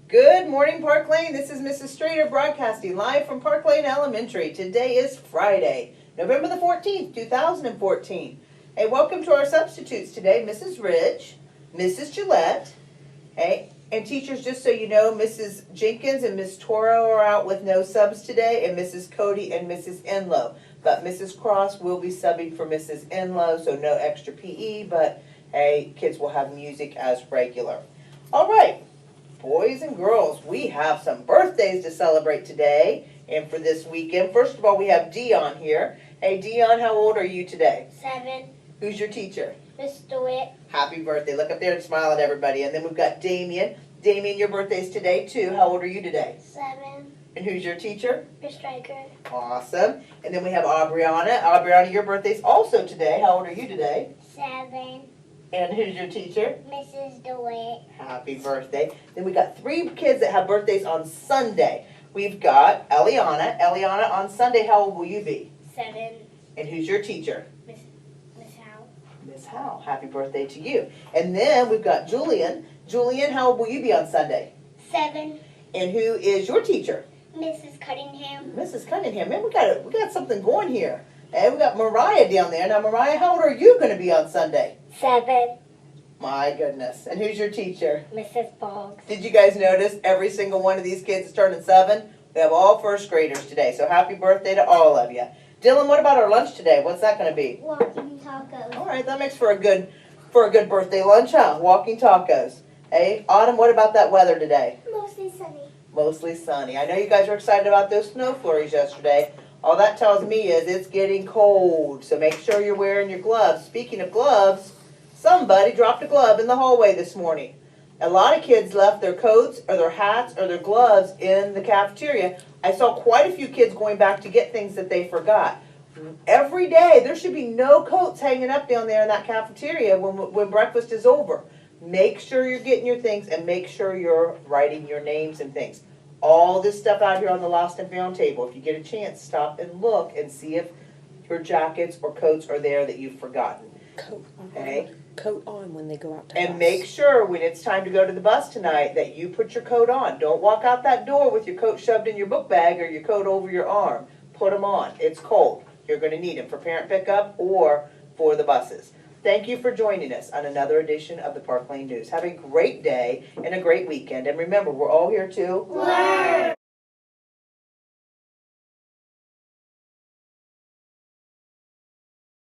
Good morning, Park Lane. This is Mrs. Strader broadcasting live from Park Lane Elementary. Today is Friday, November the 14th, 2014. Hey, welcome to our substitutes today, Mrs. Ridge, Mrs. Gillette. Hey, and teachers, just so you know, Mrs. Jenkins and Miss Toro are out with no subs today, and Mrs. Cody and Mrs. Enlow. But Mrs. Cross will be subbing for Mrs. Enlow, so no extra PE, but hey, kids will have music as regular. All right. Boys and girls, we have some birthdays to celebrate today and for this weekend. First of all, we have Dion here. Hey, Dion, how old are you today? 7. Who's your teacher? Miss DeWitt. Happy birthday. Look up there and smile at everybody. And then we've got Damien. Damien, your birthday's today, too. How old are you today? 7. And who's your teacher? Miss Stryker. Awesome. And then we have Aubriana. Aubriana, your birthday's also today. How old are you today? 7. And who's your teacher? Mrs. DeWitt. Happy birthday. Then we got 3 kids that have birthdays on Sunday. We've got Eliana. Eliana, on Sunday, how old will you be? 7. And who's your teacher? Miss Howe. Miss Howe. Happy birthday to you. And then we've got Julian. Julian, how old will you be on Sunday? 7. And who is your teacher? Mrs. Cunningham. Mrs. Cunningham. Man, we got something going here. And we got Mariah down there. Now, Mariah, how old are you going to be on Sunday? 7. My goodness. And who's your teacher? Mrs. Boggs. Did you guys notice every single one of these kids is turning 7? We have all first graders today, so happy birthday to all of you. Dylan, what about our lunch today? What's that going to be? Walking tacos. All right, that makes for a good birthday lunch, huh? Walking tacos. Hey, Autumn, what about that weather today? Mostly sunny. Mostly sunny. I know you guys were excited about those snow flurries yesterday. All that tells me is it's getting cold, so make sure you're wearing your gloves. Speaking of gloves, somebody dropped a glove in the hallway this morning. A lot of kids left their coats or their hats or their gloves in the cafeteria. I saw quite a few kids going back to get things that they forgot. Every day, there should be no coats hanging up down there in that cafeteria when breakfast is over. Make sure you're getting your things and make sure you're writing your names and things. All this stuff out here on the lost and found table. If you get a chance, stop and look and see if your jackets or coats are there that you've forgotten. Okay? Coat on when they go out to And bus. make sure when it's time to go to the bus tonight that you put your coat on. Don't walk out that door with your coat shoved in your book bag or your coat over your arm. Put them on. It's cold. You're going to need them for parent pickup or for the buses. Thank you for joining us on another edition of the Park Lane News. Have a great day and a great weekend. And remember, we're all here to learn.